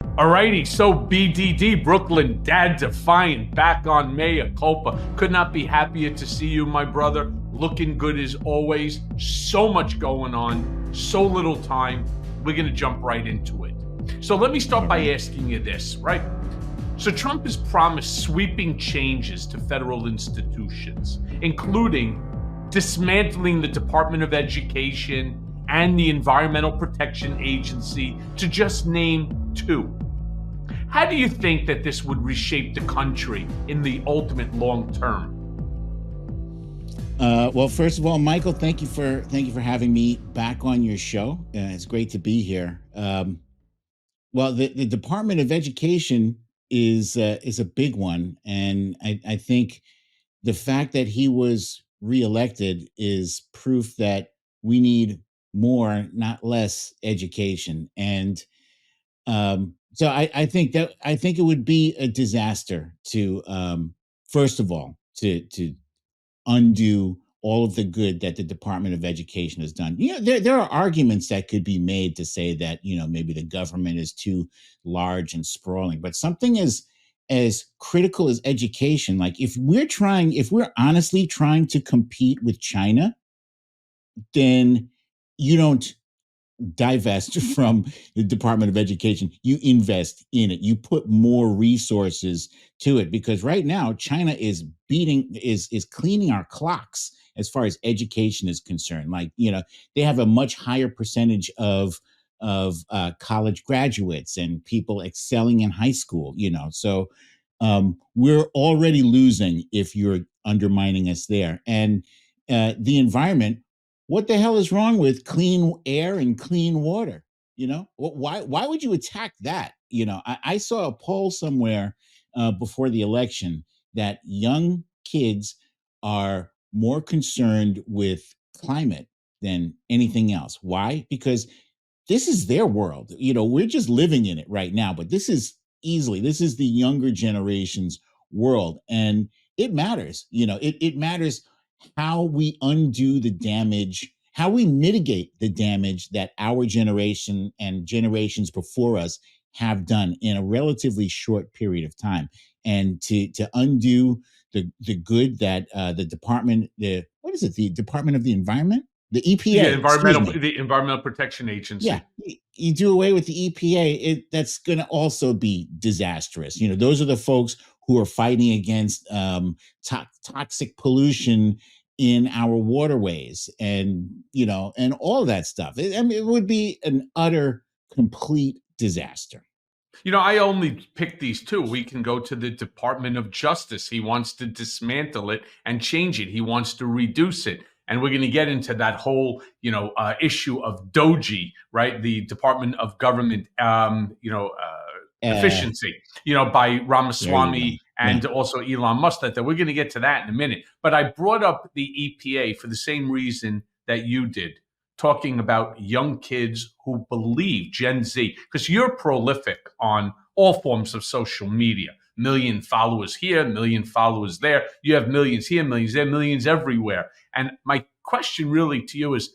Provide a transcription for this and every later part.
Alrighty, so BDD, Brooklyn, Dad Defiant, back on Mea Culpa. Could not be happier to see you, my brother. Looking good as always. So much going on, so little time. We're going to jump right into it. So let me start by asking you this, right? So Trump has promised sweeping changes to federal institutions, including dismantling the Department of Education and the Environmental Protection Agency, to just name two. How do you think that this would reshape the country in the ultimate long term? Well, first of all, Michael, thank you for having me back on your show. It's great to be here. Well, the Department of Education is a big one, and I think the fact that he was reelected is proof that we need more, not less, education. And so I think it would be a disaster to first of all to undo all of the good that the Department of Education has done. You know, there are arguments that could be made to say that, you know, maybe the government is too large and sprawling, but something as critical as education, like if we're honestly trying to compete with China, then you don't divest from the Department of Education. You invest in it. You put more resources to it, because right now China is cleaning our clocks as far as education is concerned. Like, you know, they have a much higher percentage of college graduates and people excelling in high school. You know, so we're already losing if you're undermining us there. And the environment, what the hell is wrong with clean air and clean water? You know, why would you attack that? You know, I saw a poll somewhere before the election that young kids are more concerned with climate than anything else. Why? Because this is their world. You know, we're just living in it right now, but this is the younger generation's world. And it matters. You know, it matters how we undo the damage, how we mitigate the damage that our generation and generations before us have done in a relatively short period of time. And to undo the good that the Department of the Environment, the Yeah, EPA, excuse me, the Environmental Protection Agency. yeah, you do away with the EPA, that's going to also be disastrous. You know, those are the folks who are fighting against toxic pollution in our waterways, and you know, and all of that stuff. I mean, it would be an utter, complete disaster. You know, I only picked these two. We can go to the Department of Justice. He wants to dismantle it and change it. He wants to reduce it. And we're going to get into that whole, issue of Doji, right? The Department of Government, Uh, efficiency, by there you go. Ramaswamy Yeah. and also Elon Musk. That we're going to get to that in a minute. But I brought up the EPA for the same reason that you did, talking about young kids who believe Gen Z, because you're prolific on all forms of social media. Million followers here, million followers there. You have millions here, millions there, millions everywhere. And my question really to you is,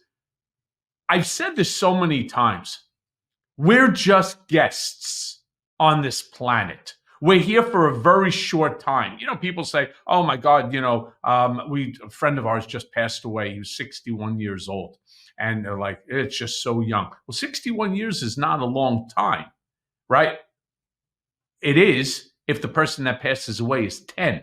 I've said this so many times. We're just guests on this planet. We're here for a very short time. You know, people say, "Oh my God, a friend of ours just passed away. He was 61 years old," and they're like, "It's just so young." Well, 61 years is not a long time, right? It is if the person that passes away is 10,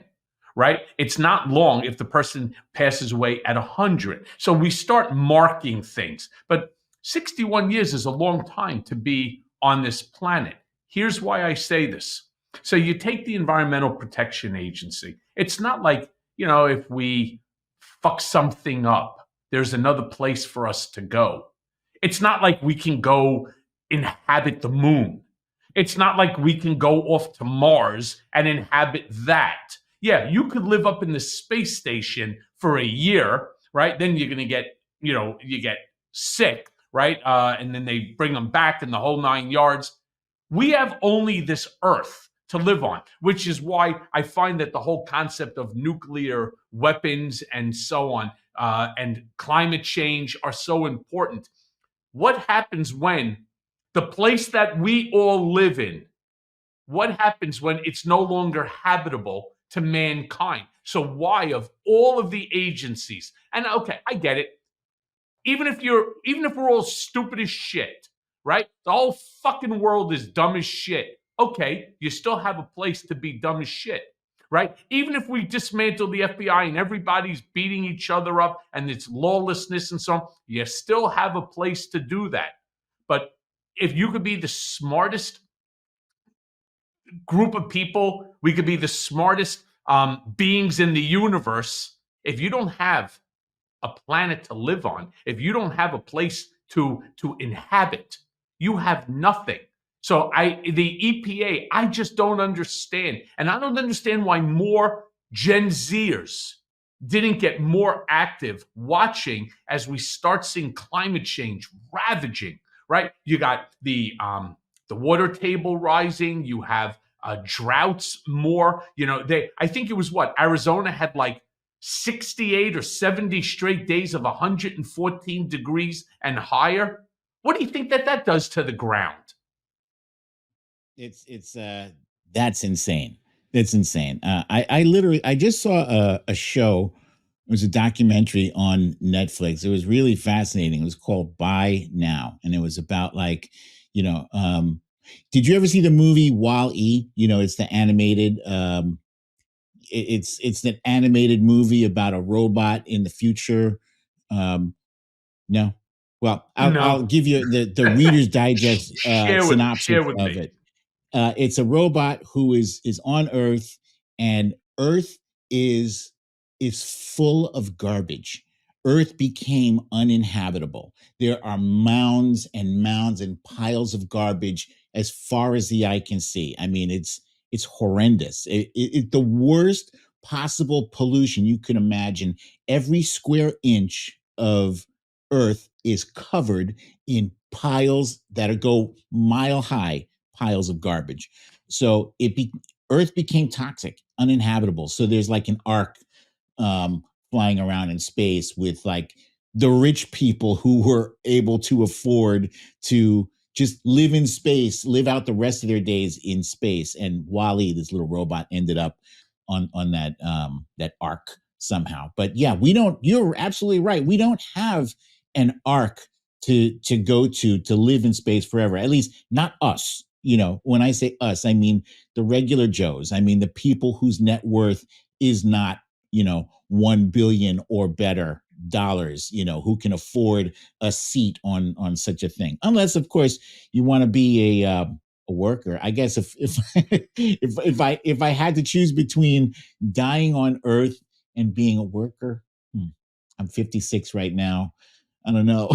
right? It's not long if the person passes away at 100. So we start marking things. But 61 years is a long time to be on this planet. Here's why I say this. So you take the Environmental Protection Agency. It's not like, if we fuck something up, there's another place for us to go. It's not like we can go inhabit the moon. It's not like we can go off to Mars and inhabit that. Yeah, you could live up in the space station for a year, right? Then you're going to get, you get sick, right? And then they bring them back in the whole 9 yards. We have only this Earth to live on, which is why I find that the whole concept of nuclear weapons and so on, and climate change are so important. What happens when The place that we all live in, what happens when it's no longer habitable to mankind? So why, of all of the agencies, and okay, I get it. Even if we're all stupid as shit, right? The whole fucking world is dumb as shit. Okay, you still have a place to be dumb as shit, right? Even if we dismantle the FBI and everybody's beating each other up and it's lawlessness and so on, you still have a place to do that. But if you could be the smartest group of people, we could be the smartest beings in the universe. If you don't have a planet to live on, if you don't have a place to inhabit, you have nothing. So the EPA, I just don't understand. And I don't understand why more Gen Zers didn't get more active watching as we start seeing climate change ravaging, right? You got the water table rising, you have droughts more. I think it was what Arizona had like 68 or 70 straight days of 114 degrees and higher. What do you think that does to the ground? It's that's insane. That's insane. I literally I just saw a show. It was a documentary on Netflix. It was really fascinating. It was called Buy Now, and it was about like, you know, did you ever see the movie Wall-E? It's the animated. It's an animated movie about a robot in the future. No, well, I'll No. give you the Reader's Digest synopsis Share with of me. it. It's a robot who is on Earth, and Earth is is full of garbage. Earth became uninhabitable. There are mounds and piles of garbage as far as the eye can see. I mean, it's horrendous. The worst possible pollution you can imagine. Every square inch of Earth is covered in piles that go mile high piles of garbage. So Earth became toxic, uninhabitable. So there's like an arc flying around in space with like the rich people who were able to afford to just live in space, live out the rest of their days in space. And Wally, this little robot, ended up on that arc somehow. But yeah, we don't. You're absolutely right. We don't have an arc to go to live in space forever. At least not us. When I say us, I mean the regular Joes. I mean the people whose net worth is not 1 billion or better dollars, who can afford a seat on such a thing. Unless, of course, you want to be a worker. I guess if if I had to choose between dying on Earth and being a worker, I'm 56 right now. I don't know.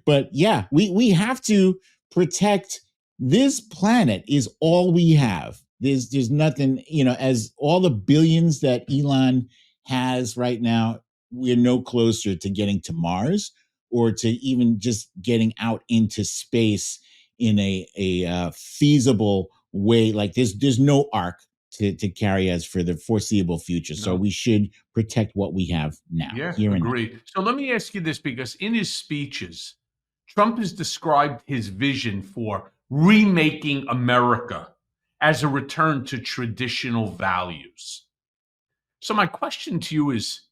But yeah, we have to protect this planet. Is all we have. There's nothing, as all the billions that Elon has right now, we're no closer to getting to Mars or to even just getting out into space in a feasible way. Like there's no arc to carry us for the foreseeable future. So No. we should protect what we have now, Yeah, here and now. agreed. So let me ask you this, because in his speeches, Trump has described his vision for remaking America as a return to traditional values. So my question to you is,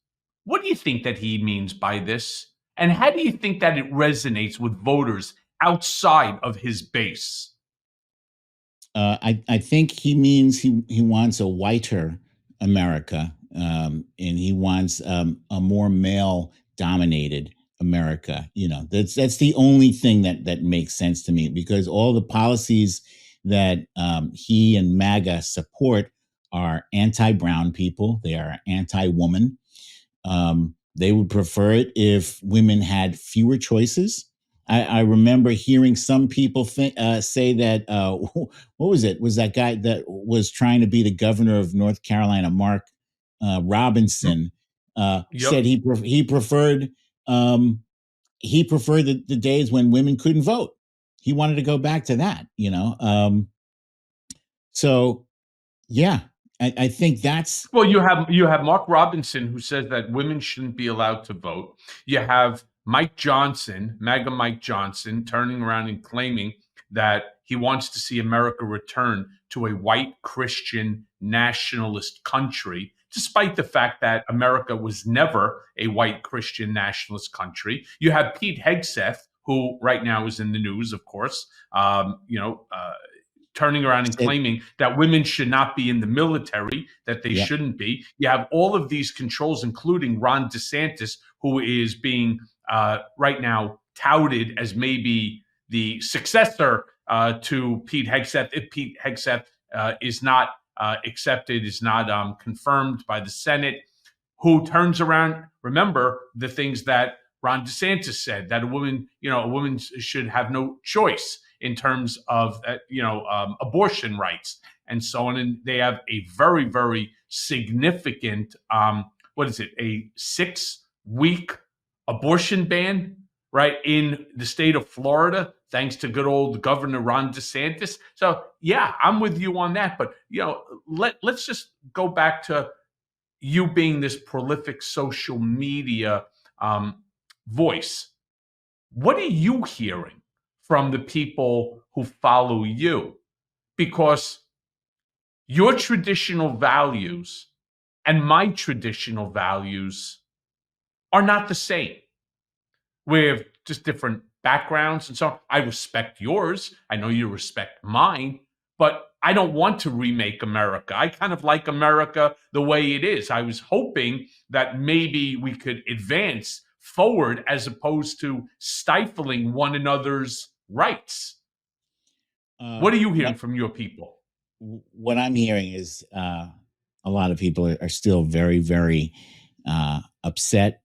what do you think that he means by this? And how do you think that it resonates with voters outside of his base? I think he means he wants a whiter America, and he wants a more male dominated America. That's the only thing that makes sense to me, because all the policies that he and MAGA support are anti-brown people. They are anti-woman. They would prefer it if women had fewer choices. I remember hearing some people say that what was it? Was that guy that was trying to be the governor of North Carolina, Mark Robinson, said Yep. um, he preferred the days when women couldn't vote. He wanted to go back to that. So yeah, I think that's Well, you have Mark Robinson, who says that women shouldn't be allowed to vote. You have Mike Johnson, MAGA Mike Johnson, turning around and claiming that he wants to see America return to a white Christian nationalist country, despite the fact that America was never a white Christian nationalist country. You have Pete Hegseth, who right now is in the news, of course, turning around and claiming that women should not be in the military, that they shouldn't be. You have all of these controls, including Ron DeSantis, who is being right now touted as maybe the successor to Pete Hegseth. If Pete Hegseth is not accepted, is not confirmed by the Senate, who turns around, remember the things that Ron DeSantis said, that a woman should have no choice in terms of abortion rights and so on. And they have a very, very significant a 6-week abortion ban right in the state of Florida, thanks to good old Governor Ron DeSantis. So yeah, I'm with you on that. But let's just go back to you being this prolific social media voice. What are you hearing from the people who follow you? Because your traditional values and my traditional values are not the same. We have just different backgrounds and so on. I respect yours. I know you respect mine, but I don't want to remake America. I kind of like America the way it is. I was hoping that maybe we could advance forward as opposed to stifling one another's rights. What are you hearing from your people? What I'm hearing is a lot of people are still very, very upset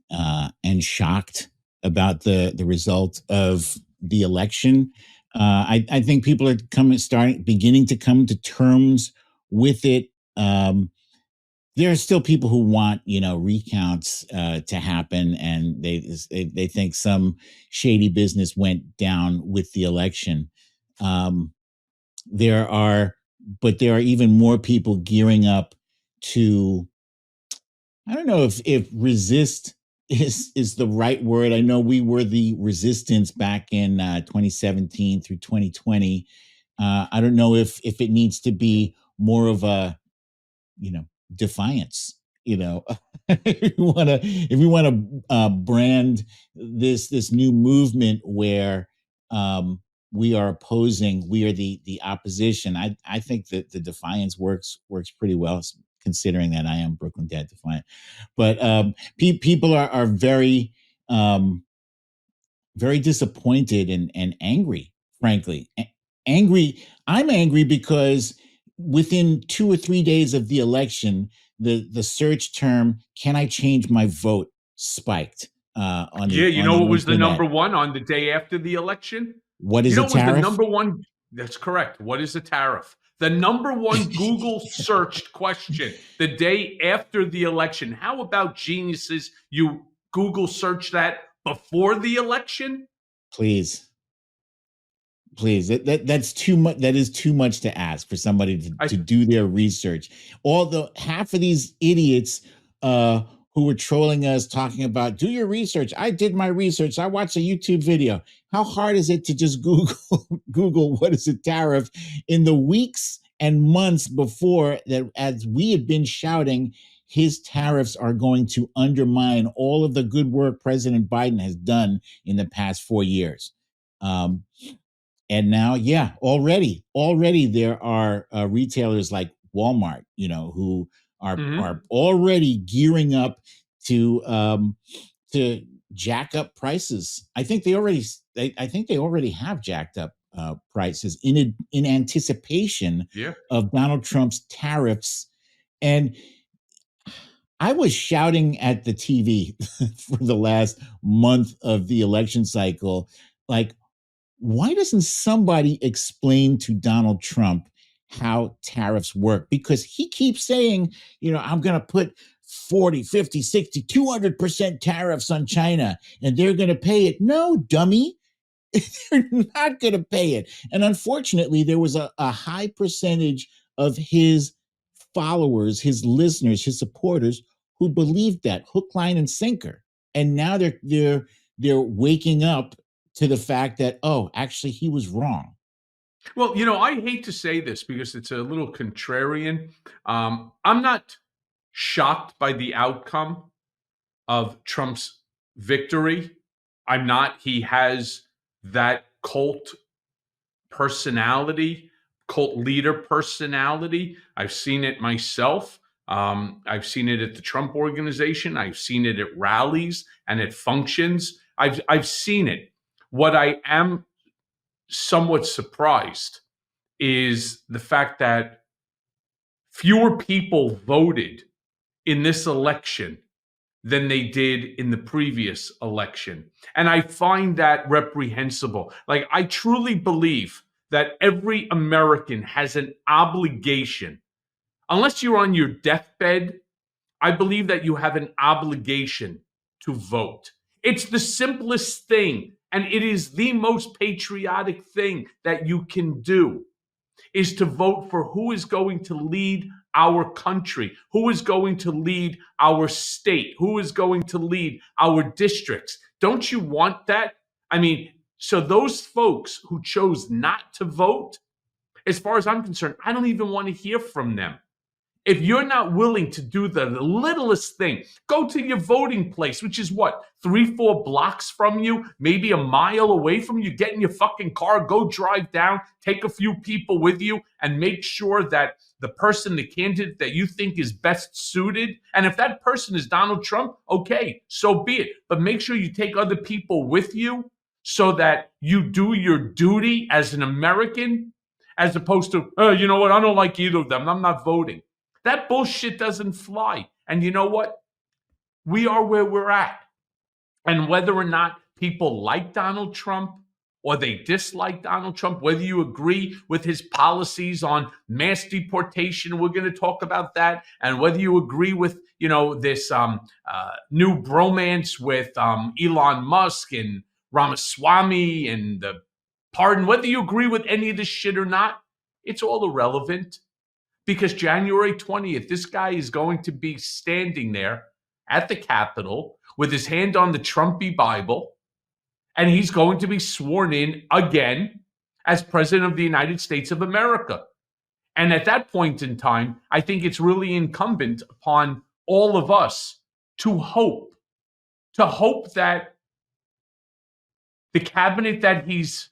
and shocked about the result of the election. I think people are beginning to come to terms with it. There are still people who want, recounts to happen, and they think some shady business went down with the election. There are even more people gearing up to. I don't know if resist is the right word. I know we were the resistance back in 2017 through 2020. I don't know if it needs to be more of a defiance. If we want to brand this new movement where we are opposing, we are the opposition. I think that the defiance works pretty well, considering that I am Brooklyn Dad Defiant. But people are very very disappointed and angry, frankly. Angry. I'm angry because within 2 or 3 days of the election, the search term "Can I change my vote?" spiked on the what was the internet. number one on the day after the election? What is a tariff? Was the number one? That's correct. What is a tariff? The number one Google searched question the day after the election. How about geniuses? You Google search that before the election? Please. That's too much. That is too much to ask for somebody to do their research. Although half of these idiots who were trolling us, talking about do your research. I did my research. I watched a YouTube video. How hard is it to just Google what is a tariff in the weeks and months before that? As we had been shouting, his tariffs are going to undermine all of the good work President Biden has done in the past 4 years. And now, already there are retailers like Walmart, who are already gearing up to jack up prices. I think they already have jacked up prices in anticipation of Donald Trump's tariffs. And I was shouting at the TV for the last month of the election cycle, like, why doesn't somebody explain to Donald Trump how tariffs work? Because he keeps saying, I'm going to put 40, 50, 60, 200% tariffs on China and they're going to pay it. No, dummy. They're not going to pay it. And unfortunately, there was a high percentage of his followers, his listeners, his supporters who believed that hook, line, and sinker. And now they're they're waking up to the fact that, oh, actually, he was wrong. Well, I hate to say this because it's a little contrarian. I'm not shocked by the outcome of Trump's victory. I'm not. He has that personality, cult leader personality. I've seen it myself. I've seen it at the Trump organization. I've seen it at rallies and at functions. I've seen it. What I am somewhat surprised is the fact that fewer people voted in this election than they did in the previous election. And I find that reprehensible. Like, I truly believe that every American has an obligation, unless you're on your deathbed, I believe that you have an obligation to vote. It's the simplest thing, and it is the most patriotic thing that you can do, is to vote for who is going to lead our country, who is going to lead our state, who is going to lead our districts. Don't you want that? I mean, so those folks who chose not to vote, as far as I'm concerned, I don't even want to hear from them. If you're not willing to do the littlest thing, go to your voting place, which is what, 3-4 blocks from you, maybe a mile away from you. Get in your fucking car, go drive down, take a few people with you, and make sure that the person, the candidate that you think is best suited, and if that person is Donald Trump, okay, so be it. But make sure you take other people with you so that you do your duty as an American, as opposed to, oh, you know what, I don't like either of them, I'm not voting. That bullshit doesn't fly. And you know what? We are where we're at. And whether or not people like Donald Trump or they dislike Donald Trump, whether you agree with his policies on mass deportation, we're going to talk about that, and whether you agree with, this new bromance with Elon Musk and Ramaswamy and the pardon, whether you agree with any of this shit or not, it's all irrelevant. Because January 20th, this guy is going to be standing there at the Capitol with his hand on the Trumpy Bible, and he's going to be sworn in again as President of the United States of America. And at that point in time, I think it's really incumbent upon all of us to hope that the cabinet that he's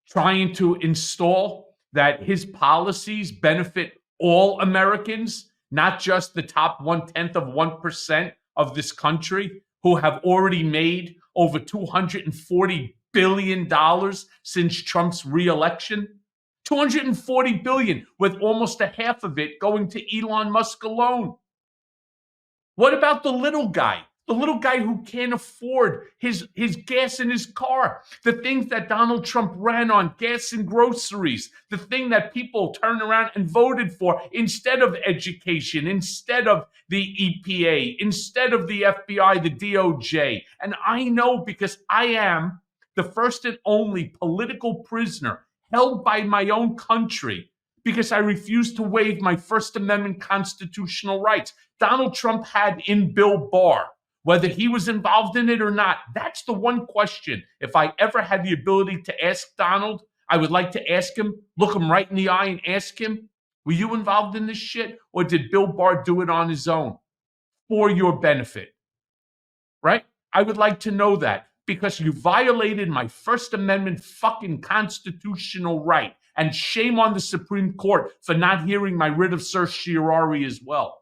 trying to install, that his policies benefit all Americans, not just the top 1/10% of this country who have already made over $240 billion since Trump's reelection. $240 billion, with almost a half of it going to Elon Musk alone. What about the little guy? The little guy who can't afford his gas in his car, the things that Donald Trump ran on, gas and groceries, the thing that people turned around and voted for instead of education, instead of the EPA, instead of the FBI, the DOJ. And I know, because I am the first and only political prisoner held by my own country, because I refused to waive my First Amendment constitutional rights. Donald Trump had in Bill Barr. Whether he was involved in it or not, that's the one question. If I ever had the ability to ask Donald, I would like to ask him, look him right in the eye and ask him, were you involved in this shit? Or did Bill Barr do it on his own for your benefit? Right? I would like to know that, because you violated my First Amendment fucking constitutional right. And shame on the Supreme Court for not hearing my writ of certiorari as well.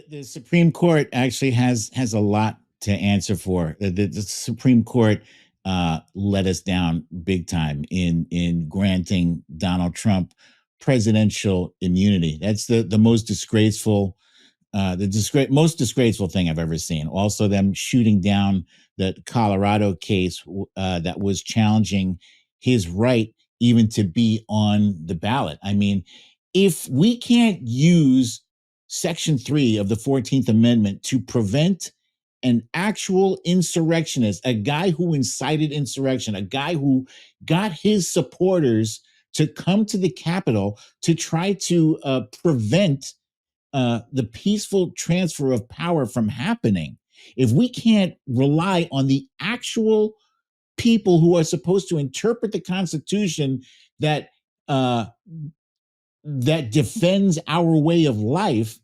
The Supreme Court actually has a lot to answer for. The Supreme Court let us down big time in granting Donald Trump presidential immunity. That's the most disgraceful, most disgraceful thing I've ever seen. Also, them shooting down the Colorado case that was challenging his right even to be on the ballot. I mean, if we can't use Section 3 of the 14th Amendment to prevent an actual insurrectionist, a guy who incited insurrection, a guy who got his supporters to come to the Capitol to try to prevent the peaceful transfer of power from happening. if we can't rely on the actual people who are supposed to interpret the Constitution that uh, that defends our way of life,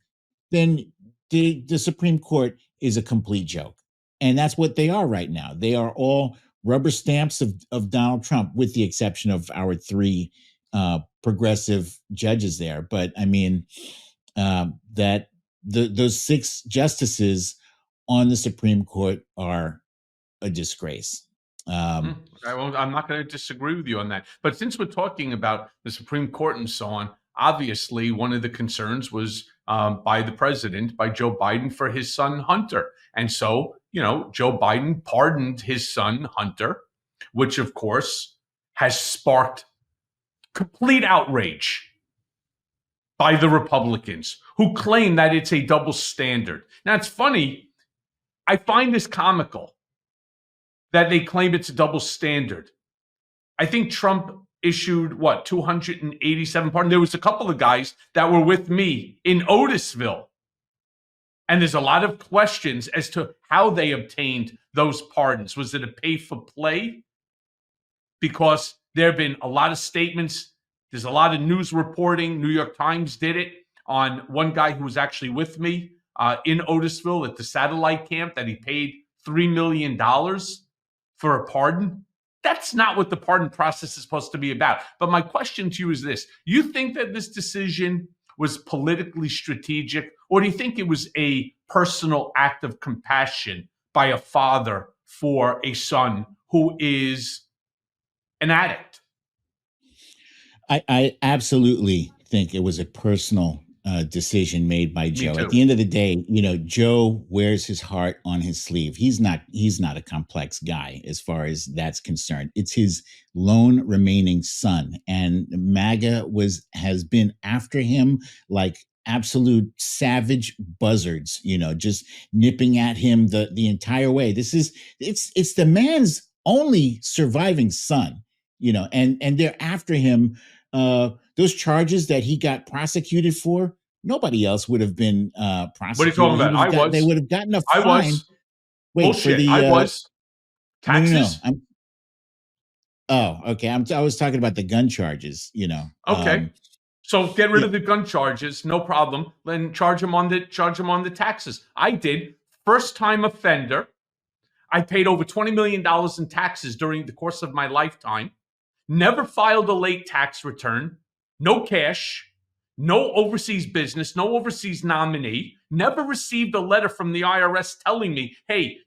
then the Supreme Court is a complete joke. And that's what they are right now. They are all rubber stamps of Donald Trump, with the exception of our three progressive judges there. But I mean, that those six justices on the Supreme Court are a disgrace. I'm not going to disagree with you on that. But since we're talking about the Supreme Court and so on, obviously one of the concerns was by the president, by Joe Biden, for his son Hunter. And so, Joe Biden pardoned his son Hunter, which of course has sparked complete outrage by the Republicans, who claim that it's a double standard. Now, it's funny. I find this comical that they claim it's a double standard. I think Trump issued 287 pardons. There was a couple of guys that were with me in Otisville. And there's a lot of questions as to how they obtained those pardons. Was it a pay for play? Because there have been a lot of statements. There's a lot of news reporting. New York Times did it on one guy who was actually with me in Otisville at the satellite camp, that he paid $3 million for a pardon. That's not what the pardon process is supposed to be about. But my question to you is this. You think that this decision was politically strategic, or do you think it was a personal act of compassion by a father for a son who is an addict? I absolutely think it was a personal decision made by Joe. too. At the end of the day, Joe wears his heart on his sleeve. He's not a complex guy as far as that's concerned. It's his lone remaining son, and MAGA has been after him like absolute savage buzzards, just nipping at him the entire way. It's the man's only surviving son, and they're after him. Those charges that he got prosecuted for, nobody else would have been prosecuted. What are you talking about? They would have gotten a fine. I was. Wait, bullshit. I was. Taxes? No. Okay. I was talking about the gun charges, Okay. So get rid of the gun charges, no problem. Then charge him on the taxes. I did. First time offender. I paid over $20 million in taxes during the course of my lifetime. Never filed a late tax return. No cash. No overseas business. No overseas nominee. Never received a letter from the IRS telling me, hey,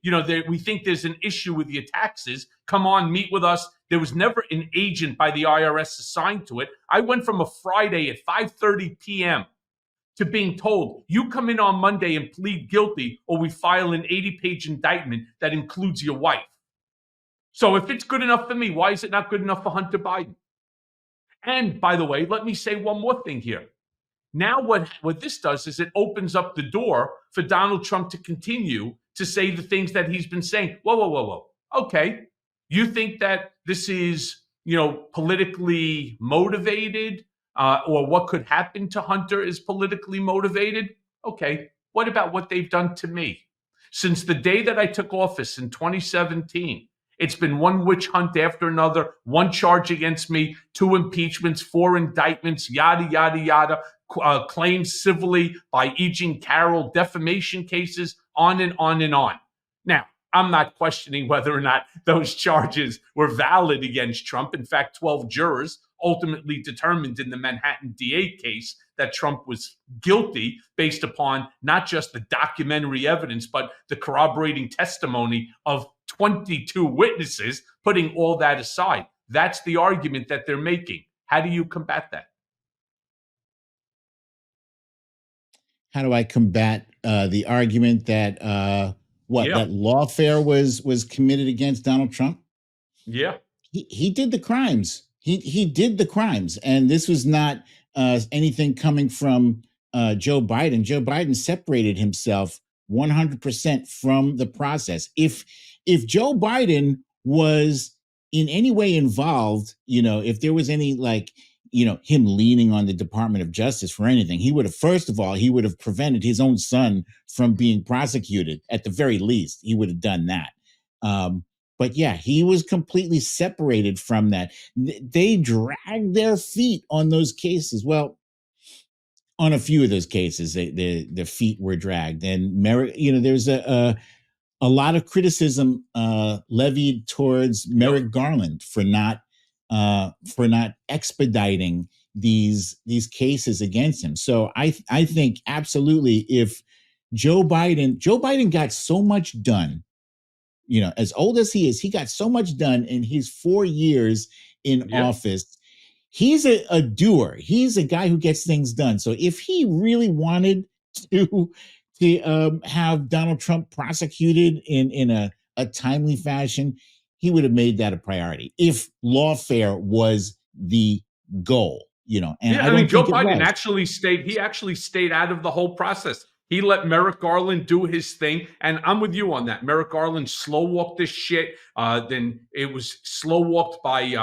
we think there's an issue with your taxes. Come on, meet with us. There was never an agent by the IRS assigned to it. I went from a Friday at 5:30 p.m. to being told, you come in on Monday and plead guilty, or we file an 80-page indictment that includes your wife. So if it's good enough for me, why is it not good enough for Hunter Biden? And by the way, let me say one more thing here. Now what this does is it opens up the door for Donald Trump to continue to say the things that he's been saying. Whoa. Okay. You think that this is, politically motivated, or what could happen to Hunter is politically motivated? Okay. What about what they've done to me? Since the day that I took office in 2017, it's been one witch hunt after another, one charge against me, 2 impeachments, 4 indictments, yada, yada, yada, claims civilly by E. Jean Carroll, defamation cases, on and on and on. Now, I'm not questioning whether or not those charges were valid against Trump. In fact, 12 jurors ultimately determined in the Manhattan DA case that Trump was guilty based upon not just the documentary evidence, but the corroborating testimony of 22 witnesses. Putting all that aside, that's the argument that they're making. How do you combat that? How do I combat the argument that that lawfare was committed against Donald Trump? Yeah, he did the crimes. He did the crimes, and this was not anything coming from Joe Biden. Joe Biden separated himself 100% from the process. If Joe Biden was in any way involved, if there was any him leaning on the Department of Justice for anything. He would have, first of all, he would have prevented his own son from being prosecuted. At the very least, he would have done that. But yeah, he was completely separated from that. They dragged their feet on those cases. Well, on a few of those cases, the feet were dragged, and there's a lot of criticism levied towards Yep. Merrick Garland for not expediting these cases against him. So I think absolutely, if Joe Biden got so much done, as old as he is, he got so much done in his 4 years in Yep. office. He's a doer. He's a guy who gets things done. So if he really wanted to have Donald Trump prosecuted in a timely fashion, he would have made that a priority if lawfare was the goal. And Yeah, I I mean, don't Joe think it Biden was. actually stayed. He actually stayed out of the whole process. He let Merrick Garland do his thing, and I'm with you on that. Merrick Garland slow walked this shit. Then it was slow walked by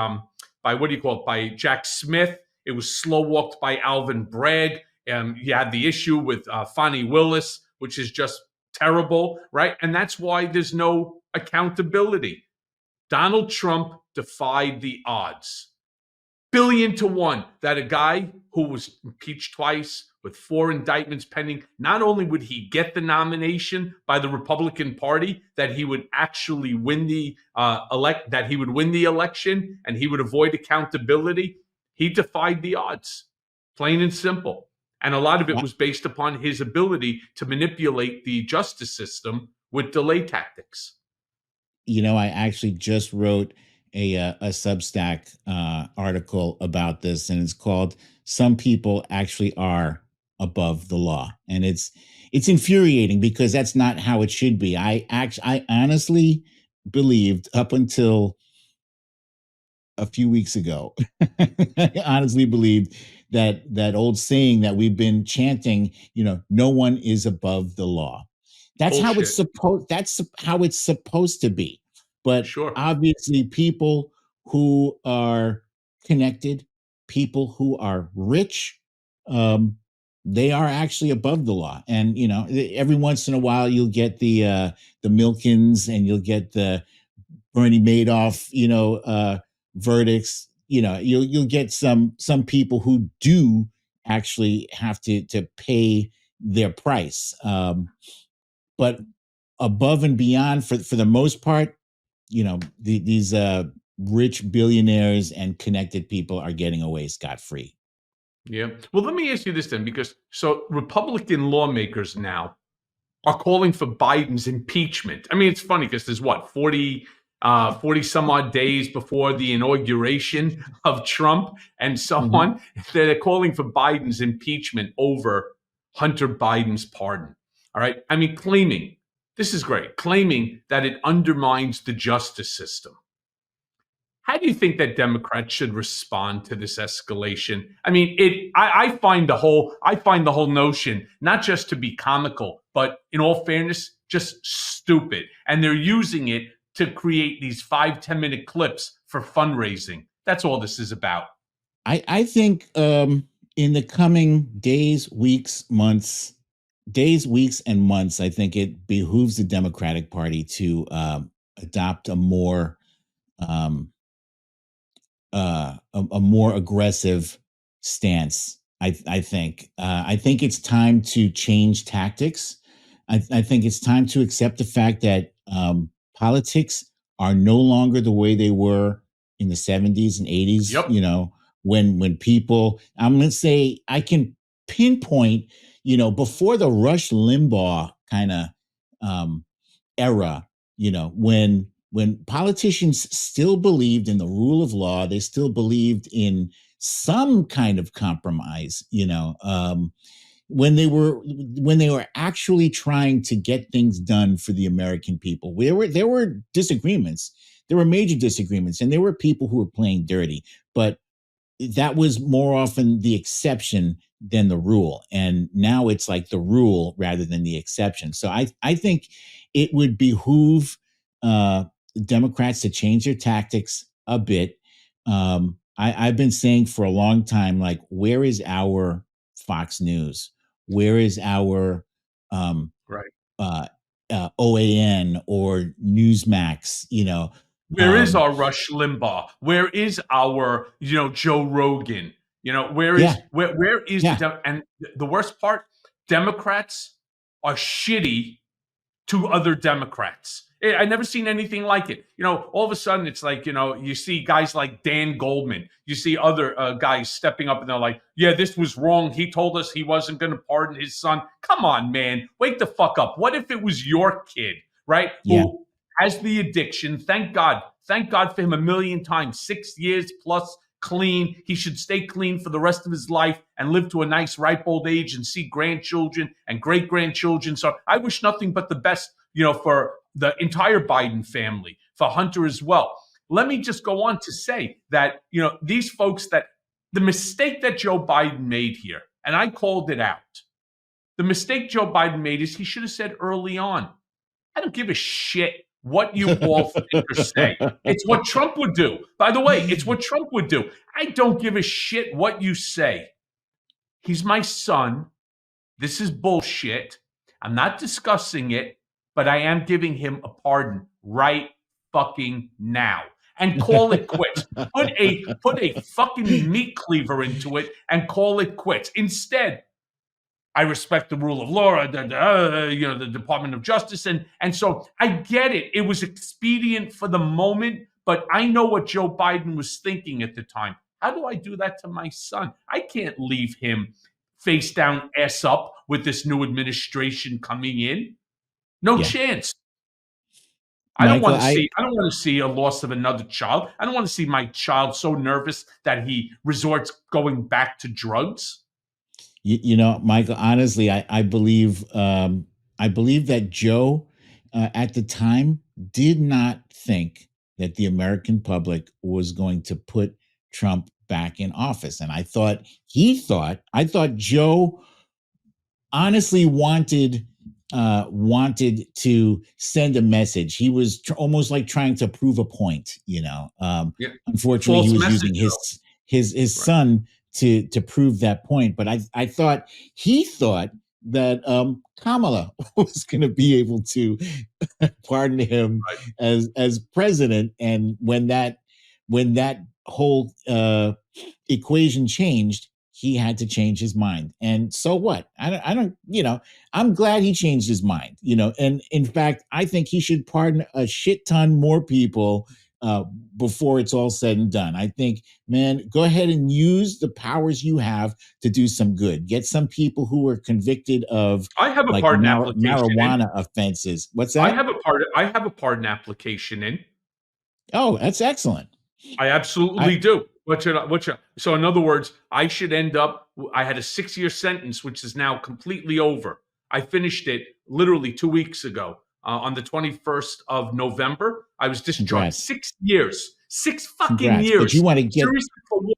what do you call it? By Jack Smith. It was slow walked by Alvin Bragg. You had the issue with Fani Willis, which is just terrible, right? And that's why there's no accountability. Donald Trump defied the odds. Billion to one that a guy who was impeached twice with 4 indictments pending, not only would he get the nomination by the Republican Party, that he would actually win the that he would win the election and he would avoid accountability. He defied the odds, plain and simple. And a lot of it was based upon his ability to manipulate the justice system with delay tactics. I actually just wrote a Substack article about this, and it's called "Some People Actually Are Above the Law," and it's infuriating because that's not how it should be. I honestly believed up until a few weeks ago. I honestly believed that old saying that we've been chanting, no one is above the law. Bullshit. That's how it's supposed to be. But Sure. obviously people who are connected, people who are rich, um, they are actually above the law. And every once in a while you'll get the Milkins, and you'll get the Bernie Madoff, verdicts. You'll get some people who do actually have to pay their price. But above and beyond, for the most part, these rich billionaires and connected people are getting away scot free. Yeah. Well, let me ask you this then, because so Republican lawmakers now are calling for Biden's impeachment. I mean, it's funny because there's what, 40 some odd days before the inauguration of Trump and so Mhm. on. They're calling for Biden's impeachment over Hunter Biden's pardon. All right. I mean, this is great, claiming that it undermines the justice system. How do you think that Democrats should respond to this escalation? I mean, I find the whole notion not just to be comical, but in all fairness, just stupid. And they're using it to create these 5-10 minute clips for fundraising. That's all this is about. I think in the coming weeks and months, I think it behooves the Democratic Party to adopt um, a more aggressive stance. I think it's time to change tactics. I think it's time to accept the fact that politics are no longer the way they were in the 70s and 80s. Yep. When people, I'm going to say, I can pinpoint, before the Rush Limbaugh kind of um, era, when politicians still believed in the rule of law, they still believed in some kind of compromise, when they were actually trying to get things done for the American people. There were disagreements, there were major disagreements, and there were people who were playing dirty, but that was more often the exception than the rule. And now it's like the rule rather than the exception. So I think it would behoove uh, Democrats to change their tactics a bit. I've been saying for a long time, like, where is our Fox News? Where is our um, Right. uh, OAN or Newsmax? Where is our Rush Limbaugh? Where is our, Joe Rogan? Where Yeah, is the yeah, and the worst part, Democrats are shitty to other Democrats. I never seen anything like it. All of a sudden it's like, you see guys like Dan Goldman, you see other guys stepping up and they're like, yeah, this was wrong. He told us he wasn't going to pardon his son. Come on, man. Wake the fuck up. What if it was your kid, right? yeah, Who has the addiction? Thank God. Thank God for him a million times. 6 years plus clean. He should stay clean for the rest of his life and live to a nice ripe old age and see grandchildren and great grandchildren. So I wish nothing but the best, for the entire Biden family, for Hunter as well. Let me just go on to say that, these folks, that the mistake that Joe Biden made here, and I called it out. The mistake Joe Biden made is he should have said early on, I don't give a shit what you all think or say. It's what Trump would do. By the way, it's what Trump would do. I don't give a shit what you say. He's my son. This is bullshit. I'm not discussing it, but I am giving him a pardon right fucking now. And call it quits. Put a fucking meat cleaver into it and call it quits. Instead, I respect the rule of law, the Department of Justice, and so I get it. It was expedient for the moment, but I know what Joe Biden was thinking at the time. How do I do that to my son? I can't leave him face down, ass up with this new administration coming in. No yeah. chance. I don't Michael, want to see. I don't want to see a loss of another child. I don't want to see my child so nervous that he resorts going back to drugs. Michael, honestly, I believe that Joe at the time did not think that the American public was going to put Trump back in office. And I thought Joe honestly wanted to send a message. He was almost like trying to prove a point. Yeah. Unfortunately, he False was message, using though. his Right. son to prove that point. But I thought he thought that Kamala was going to be able to pardon him Right. as president. And when that whole equation changed, he had to change his mind. And so what? I don't, I'm glad he changed his mind, and in fact, I think he should pardon a shit ton more people uh, before it's all said and done. I think, man, go ahead and use the powers you have to do some good. Get some people who were convicted of I have a like pardon application in. marijuana offenses. What's that? I have a pardon application in. Oh, that's excellent. I absolutely I do. So in other words, I should end up. I had a 6-year sentence, which is now completely over. I finished it literally 2 weeks ago. On the 21st of November, I was discharged. congrats, 6 years, 6 fucking congrats. But you years. want to get, Seriously, for what?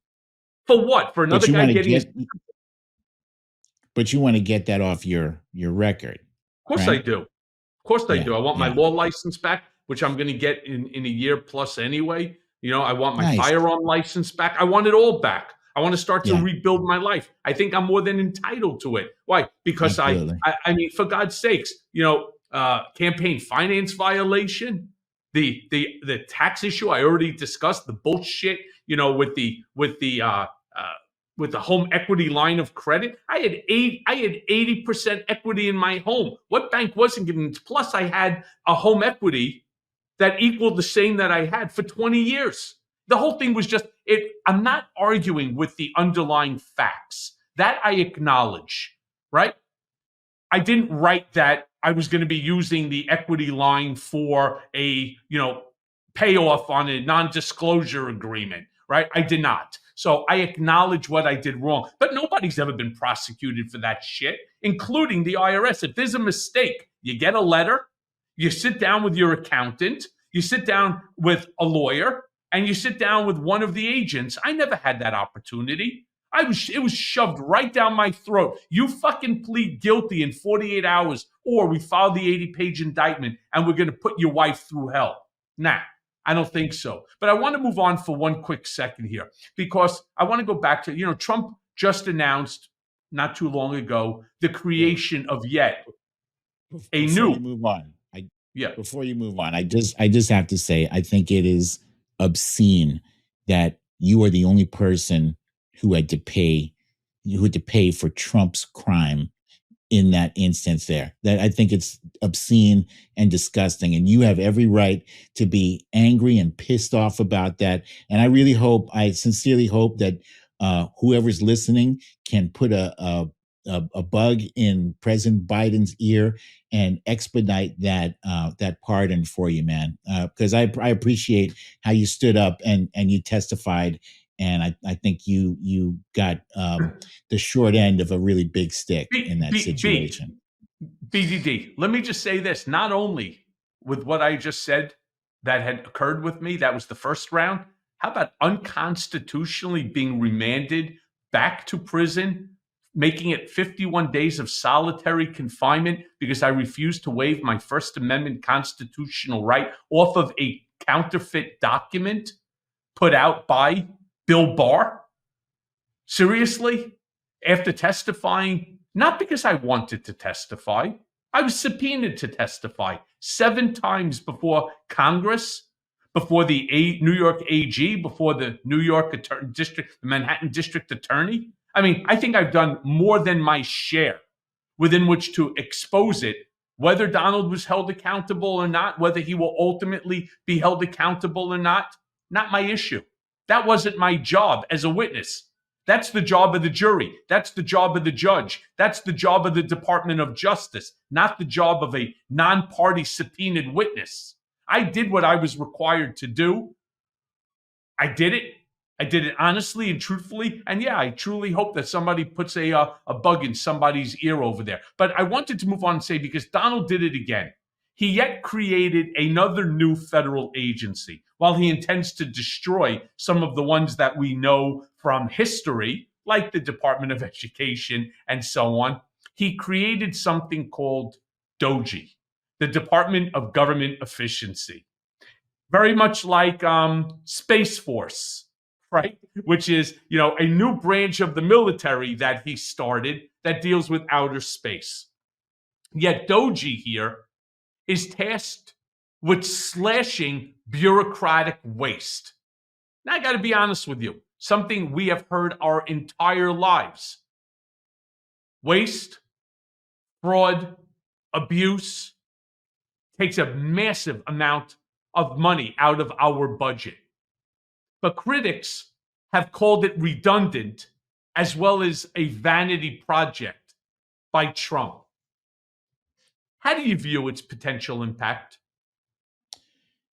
For what? For but another you guy want to getting his. get, but you want to get that off your record, Of course I right? do. Of course I Yeah, do. I want my yeah. law license back, which I'm going to get in a year plus anyway. I want my Nice. firearm license back. I want it all back. I want to start to Yeah, rebuild my life. I think I'm more than entitled to it. Why? Because I absolutely. I, I mean, for God's sakes, campaign finance violation, the tax issue I already discussed, the bullshit, with the home equity line of credit. I had 80% equity in my home. What bank wasn't giving it? Plus, I had a home equity that equaled the same that I had for 20 years. The whole thing was just it. I'm not arguing with the underlying facts. That I acknowledge, right? I didn't write that I was going to be using the equity line for a, payoff on a non-disclosure agreement, right? I did not. So I acknowledge what I did wrong, but nobody's ever been prosecuted for that shit, including the IRS. If there's a mistake, you get a letter, you sit down with your accountant, you sit down with a lawyer, and you sit down with one of the agents. I never had that opportunity. It was shoved right down my throat. You fucking plead guilty in 48 hours, or we file the 80-page indictment and we're going to put your wife through hell. Nah, I don't think so. But I want to move on for one quick second here because I want to go back to, Trump just announced not too long ago the Well, creation of yet a before you new, move on, yeah, I just have to say I think it is obscene that you are the only person who had to pay for Trump's crime in that instance there. That I think it's obscene and disgusting. And you have every right to be angry and pissed off about that. And I sincerely hope that whoever's listening can put a bug in President Biden's ear and expedite that pardon for you, man. Because I appreciate how you stood up and you testified, and I think you got the short end of a really big stick in B, that B, B, situation. BDD. Let me just say this, not only with what I just said that had occurred with me, that was the first round. How about unconstitutionally being remanded back to prison, making it 51 days of solitary confinement because I refused to waive my First Amendment constitutional right off of a counterfeit document put out by Bill Barr? Seriously? After testifying, not because I wanted to testify, I was subpoenaed to testify 7 times before Congress, before the New York AG, before the New York District, the Manhattan District Attorney. I mean, I think I've done more than my share within which to expose it. Whether Donald was held accountable or not, whether he will ultimately be held accountable or not my issue. That wasn't my job as a witness. That's the job of the jury. That's the job of the judge. That's the job of the Department of Justice, not the job of a non-party subpoenaed witness. I did what I was required to do. I did it. I did it honestly and truthfully. And yeah, I truly hope that somebody puts a bug in somebody's ear over there. But I wanted to move on and say, because Donald did it again, he yet created another new federal agency. While he intends to destroy some of the ones that we know from history, like the Department of Education and so on, he created something called DOGE, the Department of Government Efficiency. Very much like Space Force, right? Which is, a new branch of the military that he started that deals with outer space. Yet DOGE here is tasked with slashing bureaucratic waste. Now, I got to be honest with you, something we have heard our entire lives: waste, fraud, abuse takes a massive amount of money out of our budget. But critics have called it redundant as well as a vanity project by Trump. How do you view its potential impact?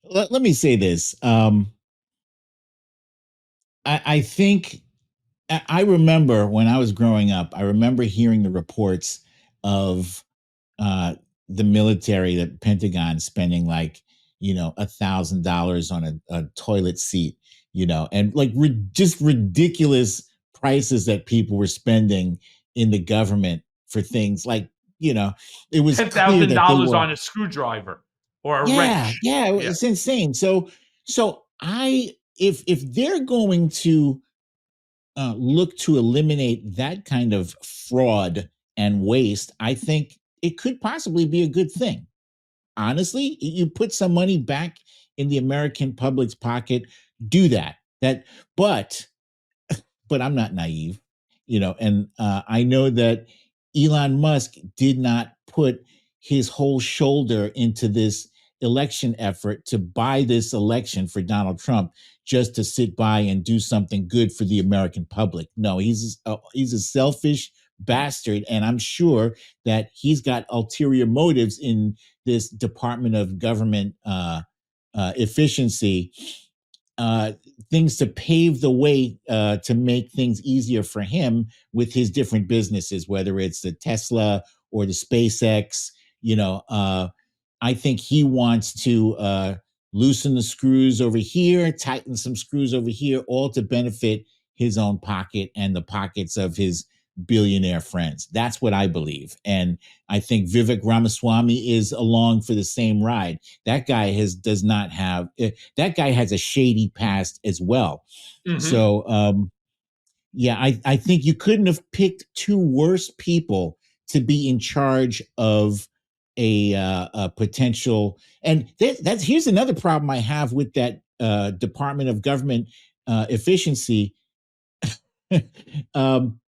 Let me say this. I think I remember when I was growing up, I remember hearing the reports of uh, the military, the Pentagon spending like, $1,000 on a toilet seat, and like just ridiculous prices that people were spending in the government for things like, you know, it was ten clear thousand that they dollars were, on a screwdriver or a yeah, wrench. yeah, Yeah. it's insane. So if they're going to look to eliminate that kind of fraud and waste, I think it could possibly be a good thing. Honestly, you put some money back in the American public's pocket, do that. But I'm not naive, and I know that Elon Musk did not put his whole shoulder into this election effort to buy this election for Donald Trump just to sit by and do something good for the American public. No, he's a selfish bastard, and I'm sure that he's got ulterior motives in this Department of Government efficiency, uh, things to pave the way to make things easier for him with his different businesses, whether it's the Tesla or the SpaceX. I think he wants to loosen the screws over here, tighten some screws over here, all to benefit his own pocket and the pockets of his billionaire friends. That's what I believe. And I think Vivek Ramaswamy is along for the same ride. That guy does not have, that guy has a shady past as well. Mm-hmm. So, yeah, I think you couldn't have picked two worse people to be in charge of a potential. And that's here's another problem I have with that Department of Government Efficiency.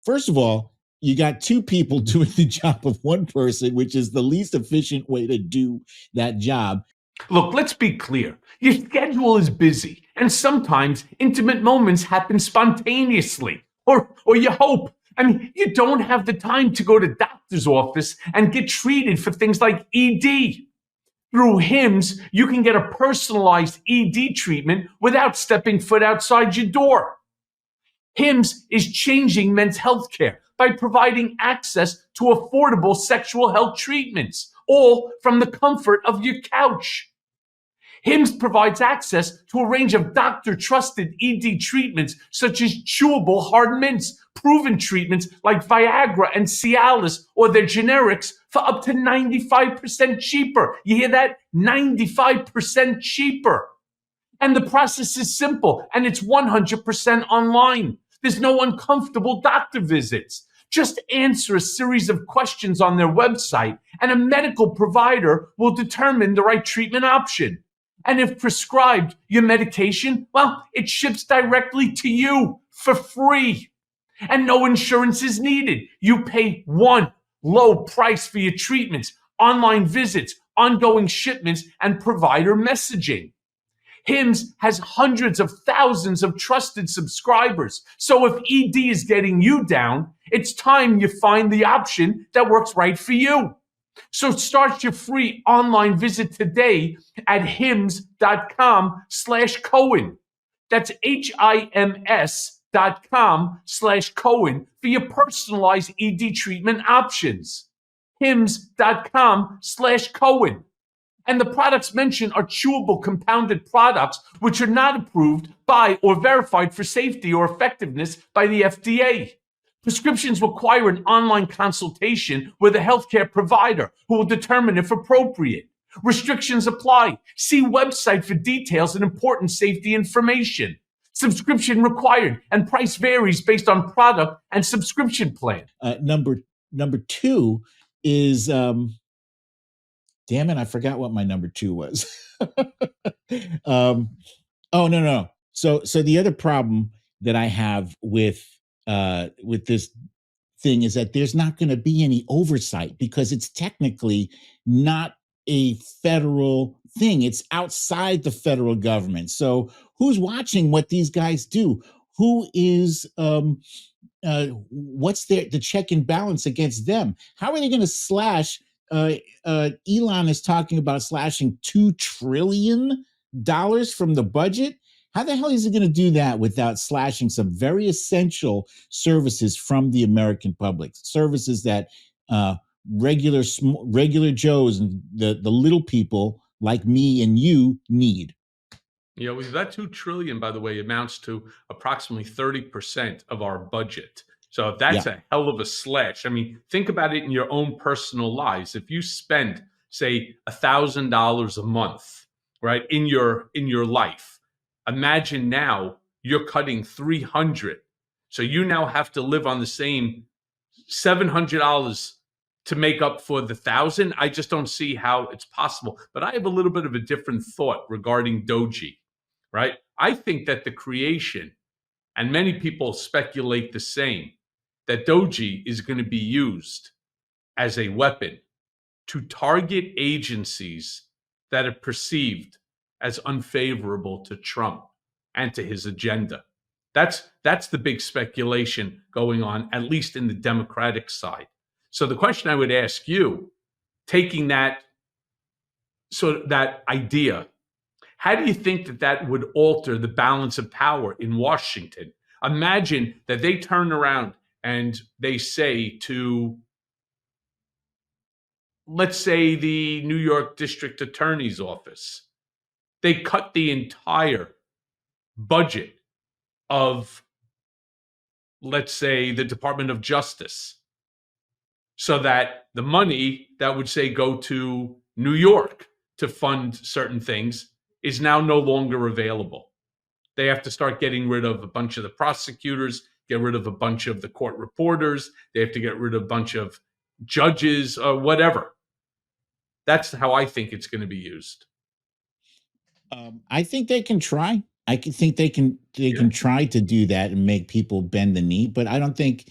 First of all, you got two people doing the job of one person, which is the least efficient way to do that job. Look, let's be clear. Your schedule is busy, and sometimes intimate moments happen spontaneously. Or you hope. I mean, you don't have the time to go to doctor's office and get treated for things like ED. Through HIMS, you can get a personalized ED treatment without stepping foot outside your door. HIMS is changing men's health care by providing access to affordable sexual health treatments, all from the comfort of your couch. HIMS provides access to a range of doctor-trusted ED treatments such as chewable hard mints, proven treatments like Viagra and Cialis or their generics for up to 95% cheaper. You hear that? 95% cheaper. And the process is simple and it's 100% online. There's no uncomfortable doctor visits. Just answer a series of questions on their website and a medical provider will determine the right treatment option. And if prescribed your medication, well, it ships directly to you for free. And no insurance is needed. You pay one low price for your treatments, online visits, ongoing shipments, and provider messaging. HIMS has hundreds of thousands of trusted subscribers. So if ED is getting you down, it's time you find the option that works right for you. So start your free online visit today at hims.com/Cohen. That's HIMS.com/Cohen for your personalized ED treatment options. hims.com/Cohen. And the products mentioned are chewable compounded products which are not approved by or verified for safety or effectiveness by the FDA. Prescriptions require an online consultation with a healthcare provider who will determine if appropriate. Restrictions apply. See website for details and important safety information. Subscription required and price varies based on product and subscription plan. Number two is damn it, I forgot what my number two was. Oh no. So the other problem that I have with this thing is that there's not going to be any oversight because it's technically not a federal thing. It's outside the federal government. So who's watching what these guys do? Who is what's the check and balance against them? How are they going to slash? Elon is talking about slashing $2 trillion from the budget. How the hell is he going to do that without slashing some very essential services from the American public? Services that regular Joes and the little people like me and you need. You know, that 2 trillion, by the way, amounts to approximately 30% of our budget. So that's a hell of a slash. I mean, think about it in your own personal lives. If you spend, say, $1,000 a month, right, in your life, imagine now you're cutting 300. So you now have to live on the same $700 to make up for the 1,000. I just don't see how it's possible. But I have a little bit of a different thought regarding Doji, right? I think that the creation, and many people speculate the same, that Doji is going to be used as a weapon to target agencies that are perceived as unfavorable to Trump and to his agenda. That's the big speculation going on, at least in the Democratic side. So the question I would ask you, taking that idea, how do you think that would alter the balance of power in Washington? Imagine that they turn around and they say to, let's say, the New York District Attorney's Office, they cut the entire budget of let's say, the Department of Justice, so that the money that would say go to New York to fund certain things is now no longer available. They have to start getting rid of a bunch of the prosecutors, get rid of a bunch of the court reporters. They have to get rid of a bunch of judges or whatever. That's how I think it's going to be used. I think they can try. I can think they can try to do that and make people bend the knee, but I don't think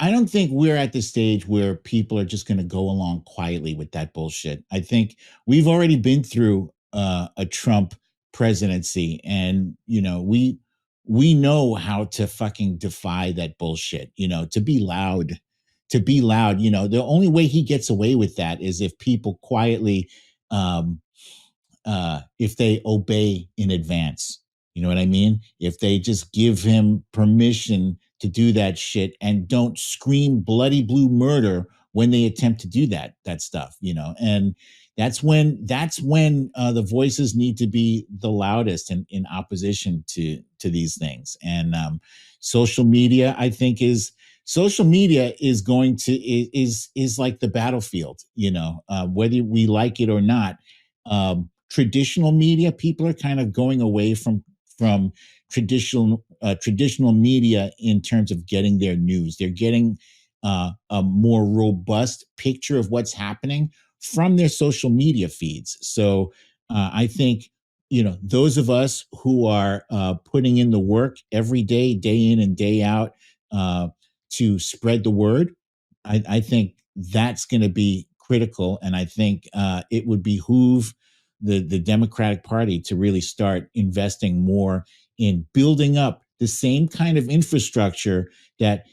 we're at the stage where people are just going to go along quietly with that bullshit. I think we've already been through a Trump presidency, and we know how to fucking defy that bullshit. To be loud. The only way he gets away with that is if people quietly, um, if they obey in advance. You know what I mean? If they just give him permission to do that shit and don't scream bloody blue murder when they attempt to do that stuff. And that's when the voices need to be the loudest in opposition to these things. And social media, I think, is going to is like the battlefield. Whether we like it or not. Traditional media, people are kind of going away from traditional media in terms of getting their news. They're getting a more robust picture of what's happening from their social media feeds. So I think those of us who are putting in the work every day in and day out, uh, to spread the word, I think that's going to be critical, and I think it would behoove the Democratic Party to really start investing more in building up the same kind of infrastructure that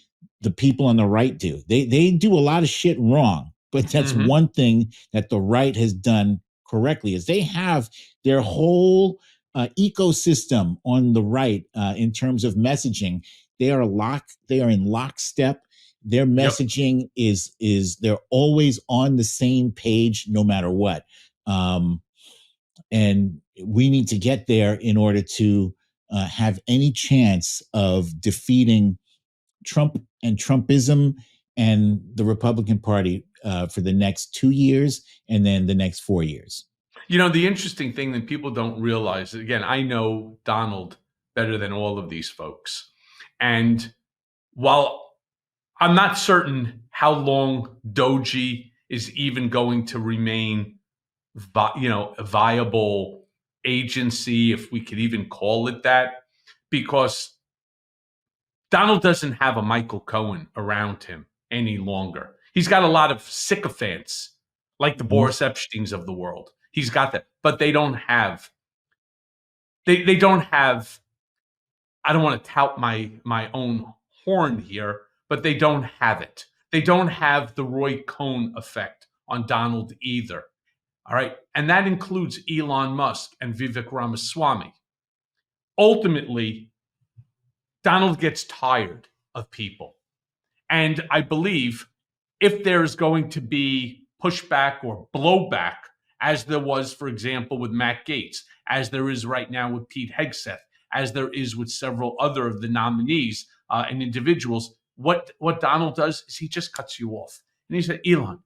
the people on the right do. They do a lot of shit wrong, but that's one thing that the right has done correctly is they have their whole ecosystem on the right in terms of messaging. They are in lockstep. Their Yep. messaging is they're always on the same page no matter what. Um, and we need to get there in order to have any chance of defeating Trump and Trumpism and the Republican Party for the next 2 years and then the next 4 years. The interesting thing that people don't realize, again, I know Donald better than all of these folks. And while I'm not certain how long Doji is even going to remain, a viable agency, if we could even call it that, because Donald doesn't have a Michael Cohen around him any longer. He's got a lot of sycophants, like the Boris Epsteins of the world. He's got that, but they don't have. They don't have. I don't want to tout my own horn here, but they don't have it. They don't have the Roy Cohn effect on Donald either. All right, and that includes Elon Musk and Vivek Ramaswamy. Ultimately, Donald gets tired of people. And I believe if there's going to be pushback or blowback, as there was, for example, with Matt Gaetz, as there is right now with Pete Hegseth, as there is with several other of the nominees and individuals, what Donald does is he just cuts you off. And he said, Elon,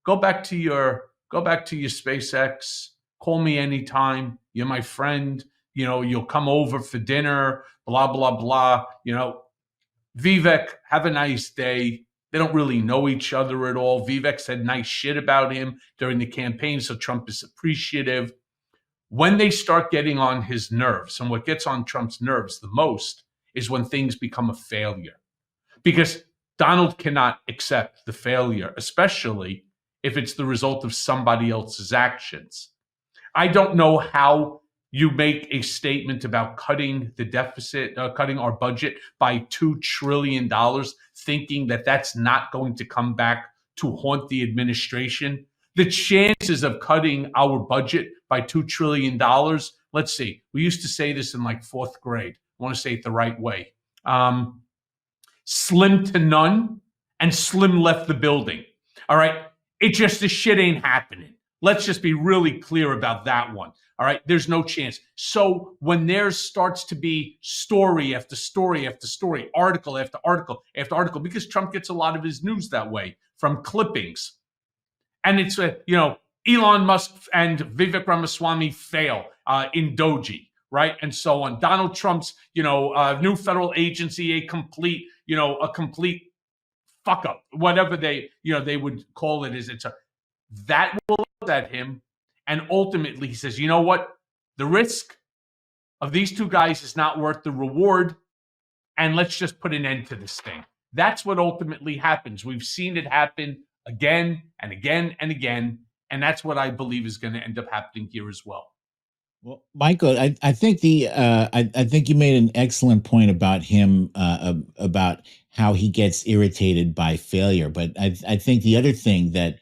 go back to your SpaceX, call me anytime. You're my friend. You'll come over for dinner, blah, blah, blah. Vivek, have a nice day. They don't really know each other at all. Vivek said nice shit about him during the campaign, so Trump is appreciative. When they start getting on his nerves, and what gets on Trump's nerves the most is when things become a failure. Because Donald cannot accept the failure, especially if it's the result of somebody else's actions. I don't know how you make a statement about cutting the deficit, cutting our budget by $2 trillion, thinking that that's not going to come back to haunt the administration. The chances of cutting our budget by $2 trillion, let's see, we used to say this in like fourth grade. I want to say it the right way. Slim to none, and Slim left the building. All right. The shit ain't happening. Let's just be really clear about that one. All right. There's no chance. So when there starts to be story after story after story, article after article after article, because Trump gets a lot of his news that way from clippings, and it's Elon Musk and Vivek Ramaswamy fail in Doji, right, and so on. Donald Trump's new federal agency a complete fuck up, whatever they would call it. Is it's a that will at him, and ultimately he says, you know what, the risk of these two guys is not worth the reward, and let's just put an end to this thing. That's what ultimately happens. We've seen it happen again and again and again, and that's what I believe is going to end up happening here as well. Well, Michael, I think I think you made an excellent point about him, about how he gets irritated by failure. But I think the other thing that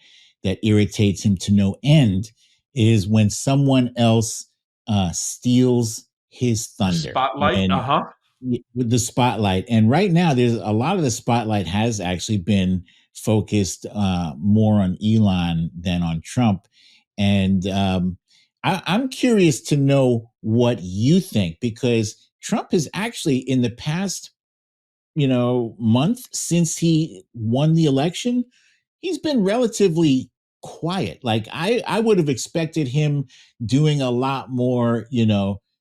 irritates him to no end is when someone else steals his thunder. Spotlight, With the spotlight. And right now, there's a lot of the spotlight has actually been focused more on Elon than on Trump. And I'm curious to know what you think, because Trump has actually, in the past, month since he won the election, he's been relatively quiet. Like I would have expected him doing a lot more,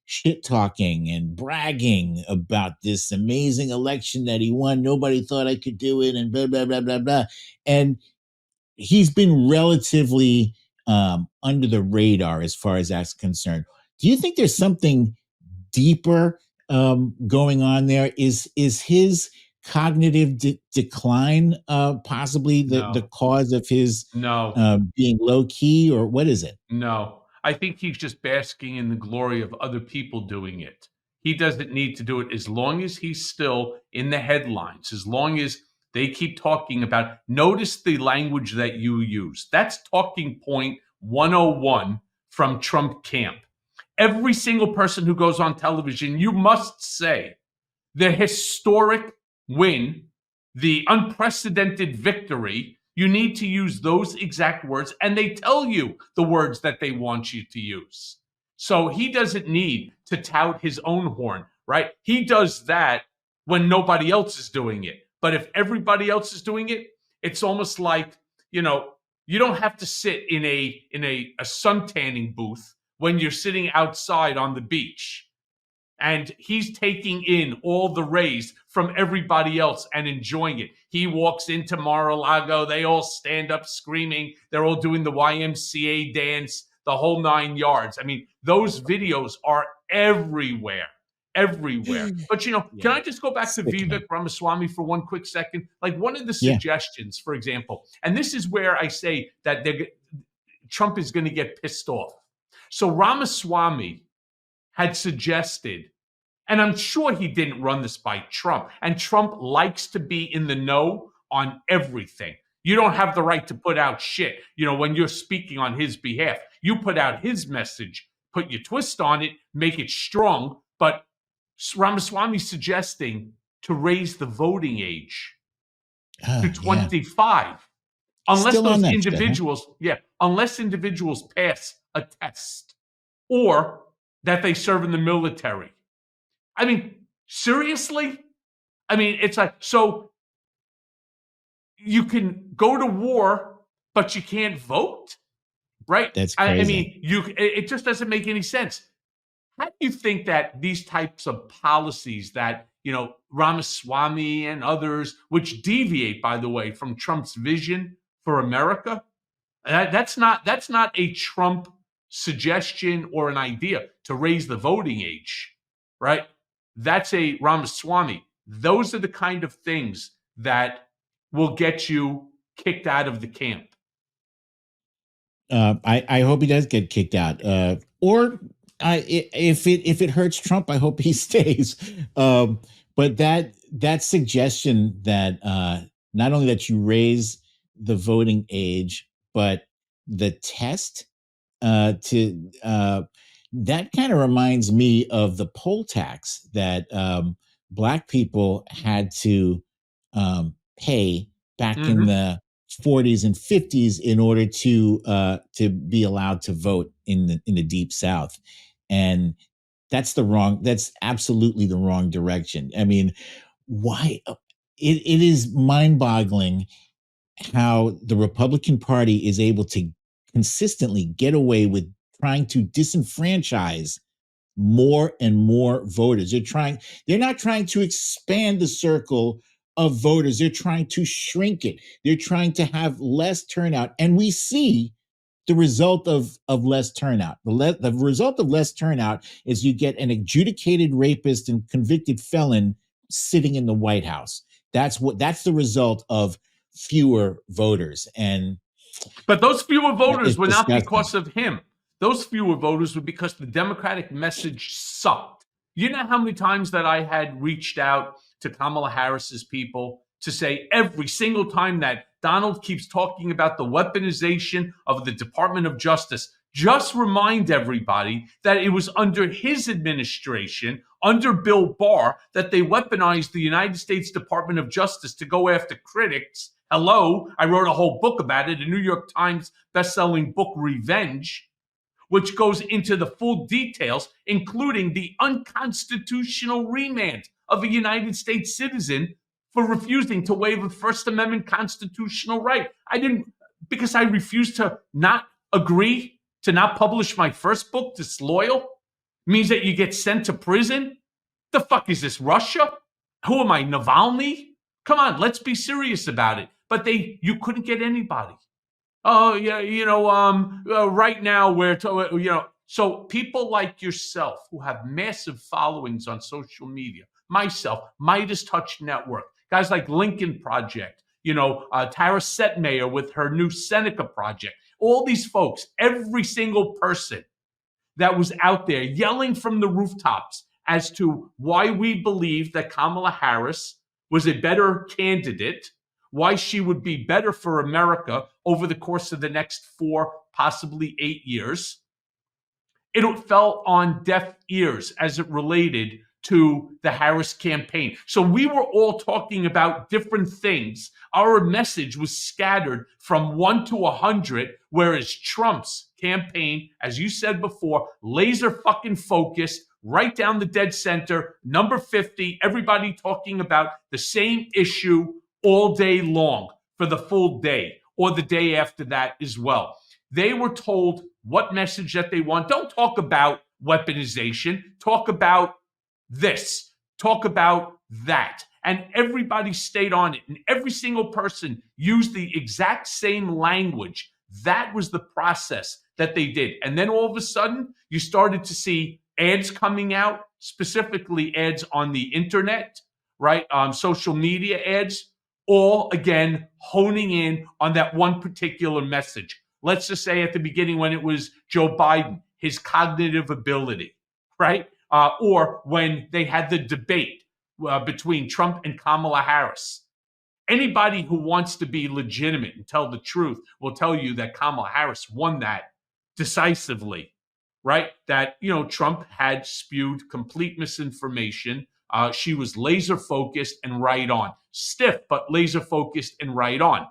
shit talking and bragging about this amazing election that he won. Nobody thought I could do it, and blah blah blah blah blah. And he's been relatively under the radar as far as that's concerned. Do you think there's something deeper going on there? Is his cognitive decline possibly the cause of his being low key, or what is it? No, I think he's just basking in the glory of other people doing it. He doesn't need to do it as long as he's still in the headlines, as long as they keep talking about. Notice the language that you use. That's talking point 101 from Trump camp. Every single person who goes on television, you must say the historic win, the unprecedented victory. You need to use those exact words, and they tell you the words that they want you to use. So he doesn't need to tout his own horn, right? He does that when nobody else is doing it. But if everybody else is doing it, it's almost like, you don't have to sit in a sun tanning booth when you're sitting outside on the beach. And he's taking in all the rays from everybody else and enjoying it. He walks into Mar-a-Lago. They all stand up screaming. They're all doing the YMCA dance, the whole 9 yards. I mean, those videos are everywhere. But, can I just go back to Vivek Ramaswamy for one quick second? Like, one of the suggestions, for example, and this is where I say that Trump is going to get pissed off. So Ramaswamy had suggested, and I'm sure he didn't run this by Trump, and Trump likes to be in the know on everything. You don't have the right to put out shit, when you're speaking on his behalf. You put out his message, put your twist on it, make it strong. But Ramaswamy's suggesting to raise the voting age to 25. Unless Still those on that individuals, unless individuals pass a test or that they serve in the military. I mean, seriously? I mean, it's like, so you can go to war, but you can't vote, right? That's crazy. I mean, it just doesn't make any sense. How do you think that these types of policies that, Ramaswamy and others, which deviate, by the way, from Trump's vision for America, that's not a Trump suggestion or an idea to raise the voting age, right? That's a Ramaswamy. Those are the kind of things that will get you kicked out of the camp. I hope he does get kicked out. Or if it hurts Trump, I hope he stays. But that suggestion that not only that you raise the voting age, but the test to that kind of reminds me of the poll tax that Black people had to pay back in the 40s and 50s in order to be allowed to vote in the deep South, and that's absolutely the wrong direction. I mean, why? It is mind boggling how the Republican Party is able to consistently get away with trying to disenfranchise more and more voters. They're not trying to expand the circle of voters. They're trying to shrink it. They're trying to have less turnout. And we see the result of less turnout. The result of less turnout is you get an adjudicated rapist and convicted felon sitting in the White House. That's the result of fewer voters. But those fewer voters It's were not disgusting. because of him. Those fewer voters were because the Democratic message sucked. You know how many times that I had reached out to Kamala Harris's people to say every single time that Donald keeps talking about the weaponization of the Department of Justice, just remind everybody that it was under his administration, under Bill Barr, that they weaponized the United States Department of Justice to go after critics. Hello, I wrote a whole book about it, a New York Times best-selling book, Revenge, which goes into the full details, including the unconstitutional remand of a United States citizen for refusing to waive a First Amendment constitutional right. Because I refused to not agree to not publish my first book, Disloyal, means that you get sent to prison? The fuck is this, Russia? Who am I, Navalny? Come on, let's be serious about it. But you couldn't get anybody. Oh yeah, right now so people like yourself who have massive followings on social media, myself, MeidasTouch Network, guys like Lincoln Project, Tara Setmayer with her new Seneca Project, all these folks, every single person that was out there yelling from the rooftops as to why we believe that Kamala Harris was a better candidate, why she would be better for America over the course of the next 4, possibly 8 years. It fell on deaf ears as it related to the Harris campaign. So we were all talking about different things. Our message was scattered from 1 to 100, whereas Trump's campaign, as you said before, laser fucking focused, right down the dead center, number 50, everybody talking about the same issue all day long for the full day or the day after that as well. They were told what message that they want. Don't talk about weaponization. Talk about this. Talk about that. And everybody stayed on it. And every single person used the exact same language. That was the process that they did. And then all of a sudden, you started to see ads coming out, specifically ads on the internet, right? Social media ads, all again honing in on that one particular message. Let's just say at the beginning when it was Joe Biden, his cognitive ability, right? Or when they had the debate between Trump and Kamala Harris. Anybody who wants to be legitimate and tell the truth will tell you that Kamala Harris won that decisively, right? That, Trump had spewed complete misinformation. She was laser focused and right on. Stiff, but laser focused and right on.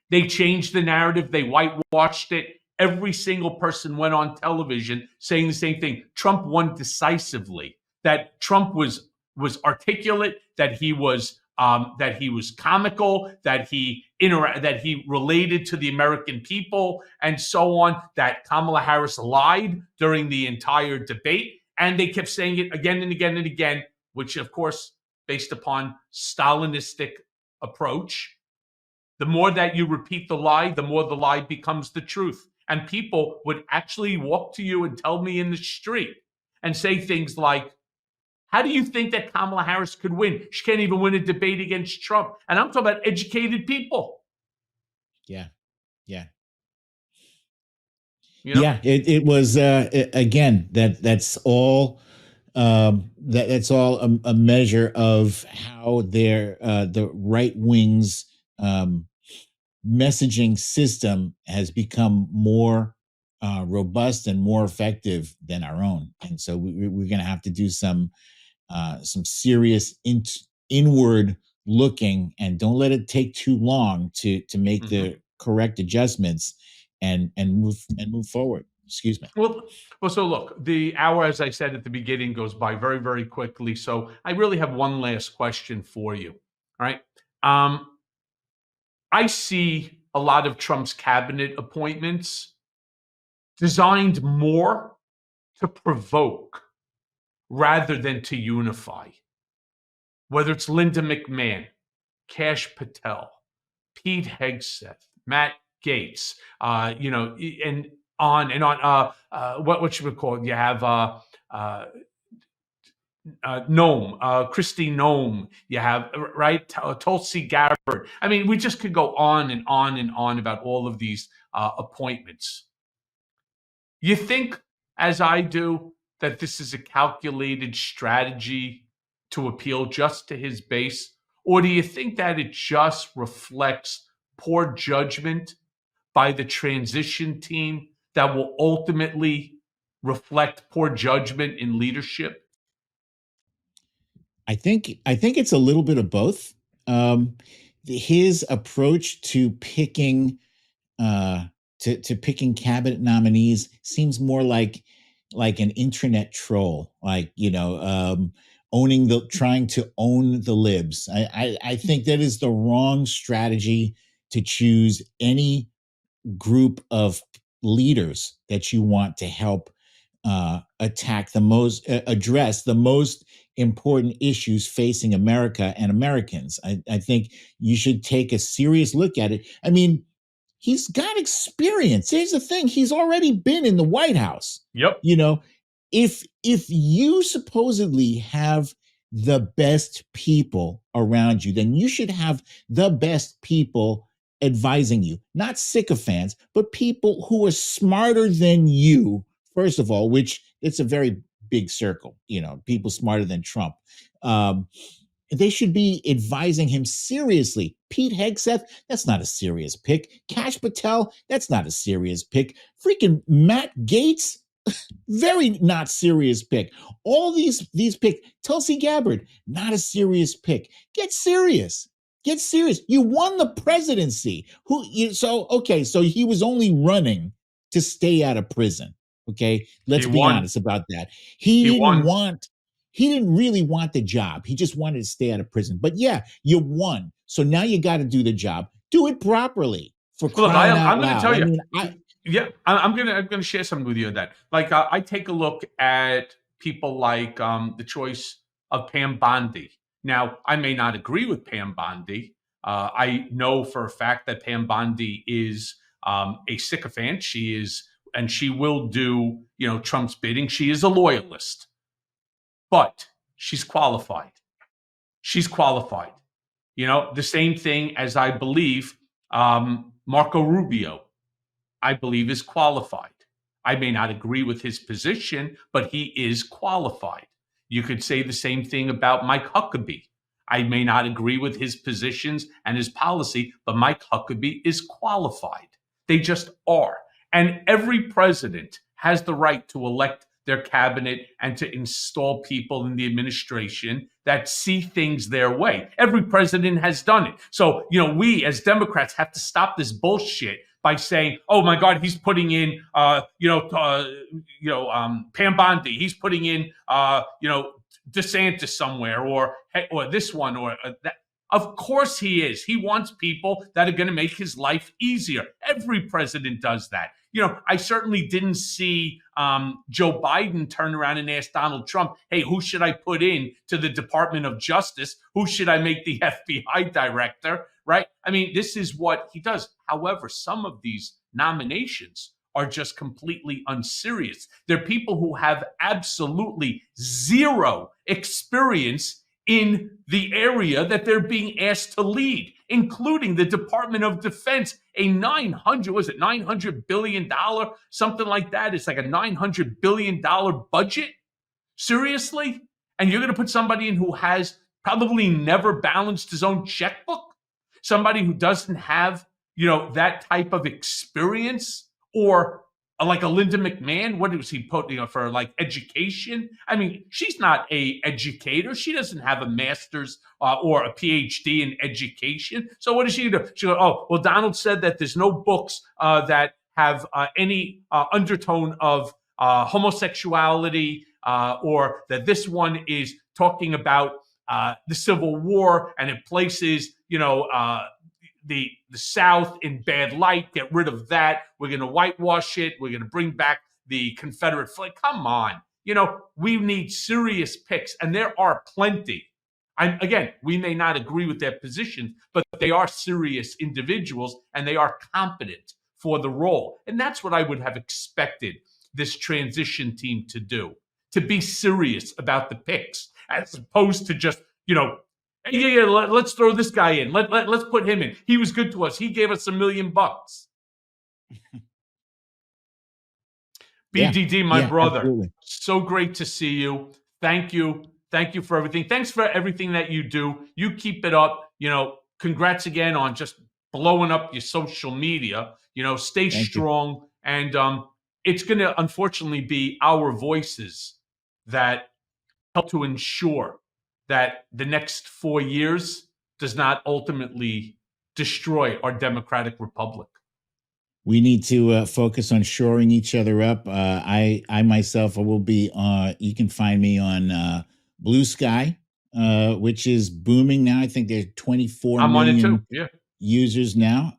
They changed the narrative. They whitewashed it. Every single person went on television saying the same thing. Trump won decisively. That Trump was articulate. That he was comical. That he related to the American people, and so on. That Kamala Harris lied during the entire debate, and they kept saying it again and again and again. Which, of course, based upon Stalinistic approach. The more that you repeat the lie, the more the lie becomes the truth. And people would actually walk to you and tell me in the street and say things like, how do you think that Kamala Harris could win? She can't even win a debate against Trump. And I'm talking about educated people. Yeah. You know? Yeah, it was again that's all that's all a measure of how the right wing's messaging system has become more robust and more effective than our own, and so we're going to have to do some serious inward looking, and don't let it take too long to make Mm-hmm. the correct adjustments and move forward. Excuse me. Well, so look, the hour, as I said at the beginning, goes by very, very quickly. So I really have one last question for you. All right. Um, I see a lot of Trump's cabinet appointments designed more to provoke rather than to unify. Whether it's Linda McMahon, Kash Patel, Pete Hegseth, Matt Gates, and on and on. What should we call it? You have uh, Nome, Christy Nome. You have right Tulsi Gabbard. I mean, we just could go on and on and on about all of these appointments. You think, as I do, that this is a calculated strategy to appeal just to his base? Or do you think that it just reflects poor judgment by the transition team that will ultimately reflect poor judgment in leadership? I think it's a little bit of both. Um, his approach to picking uh, to picking cabinet nominees seems more like an internet troll, like owning the trying to own the libs. I think that is the wrong strategy to choose any group of leaders that you want to help address the most important issues facing America and Americans. I think you should take a serious look at it. I mean, he's got experience. Here's the thing: he's already been in the White House. Yep. You know, if you supposedly have the best people around you, then you should have the best people advising you, not sycophants, but people who are smarter than you. First of all, which it's a very big circle. People smarter than Trump. Um, they should be advising him seriously. Pete Hegseth, that's not a serious pick. Kash Patel, that's not a serious pick. Freaking Matt Gaetz, very not serious pick. All these pick. Tulsi Gabbard, not a serious pick. Get serious. Get serious. You won the presidency. So he was only running to stay out of prison. Okay, let's He be won. honest about that. He won. He didn't really want the job. He just wanted to stay out of prison. But yeah, you won. So now you got to do the job. Do it properly, for Well, look, crying out I'm going to loud. tell I you. mean, Yeah, I'm gonna share something with you on that. Like, I take a look at people like the choice of Pam Bondi. Now, I may not agree with Pam Bondi. I know for a fact that Pam Bondi is a sycophant. She is, and she will do Trump's bidding. She is a loyalist, but she's qualified. She's qualified. The same thing as I believe Marco Rubio, I believe, is qualified. I may not agree with his position, but he is qualified. You could say the same thing about Mike Huckabee. I may not agree with his positions and his policy, but Mike Huckabee is qualified. They just are. And every president has the right to elect their cabinet and to install people in the administration that see things their way. Every president has done it. So, we as Democrats have to stop this bullshit by saying, "Oh my God, he's putting in, Pam Bondi. He's putting in, DeSantis somewhere, or this one, or that." Of course he is. He wants people that are going to make his life easier. Every president does that. I certainly didn't see Joe Biden turn around and ask Donald Trump, "Hey, who should I put in to the Department of Justice? Who should I make the FBI director?" Right? I mean, this is what he does. However, some of these nominations are just completely unserious. They're people who have absolutely zero experience in the area that they're being asked to lead, including the Department of Defense, a $900 billion, something like that. It's like a $900 billion budget. Seriously? And you're going to put somebody in who has probably never balanced his own checkbook? Somebody who doesn't have, that type of experience or like a Linda McMahon. What was he put, for like education? I mean, she's not a educator. She doesn't have a master's or a PhD in education. So what does she do? She goes, oh, well, Donald said that there's no books that have any undertone of homosexuality, or that this one is talking about the Civil War, and it places, the South in bad light. Get rid of that. We're going to whitewash it. We're going to bring back the Confederate flag. Come on. We need serious picks, and there are plenty. Again, we may not agree with their position, but they are serious individuals, and they are competent for the role. And that's what I would have expected this transition team to do, to be serious about the picks, as opposed to just, yeah, let's throw this guy in. Let's put him in. He was good to us. He gave us $1 million. BDD, my brother, absolutely. So great to see you. Thank you. Thank you for everything. Thanks for everything that you do. You keep it up. Congrats again on just blowing up your social media. Stay strong. And it's going to, unfortunately, be our voices that help to ensure that the next 4 years does not ultimately destroy our democratic republic. We need to focus on shoring each other up. I myself, I will be. You can find me on Blue Sky, which is booming now. I think there's 24 million users now.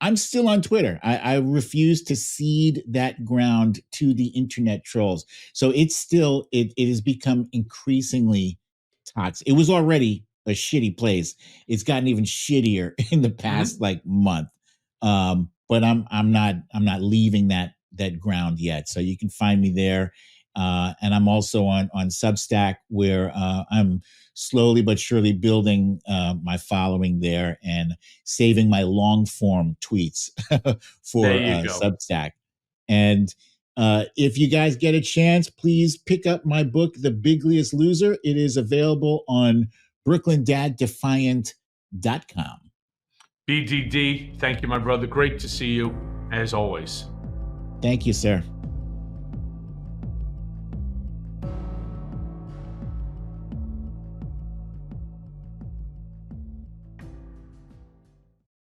I'm still on Twitter. I refuse to cede that ground to the internet trolls. So it's still, it has become increasingly toxic. It was already a shitty place. It's gotten even shittier in the past month. But I'm not leaving that ground yet. So you can find me there. And I'm also on Substack, where I'm slowly but surely building my following there and saving my long form tweets for Substack. And if you guys get a chance, please pick up my book, The Bigliest Loser. It is available on BrooklynDadDefiant.com. BDD, thank you, my brother. Great to see you, as always. Thank you, sir.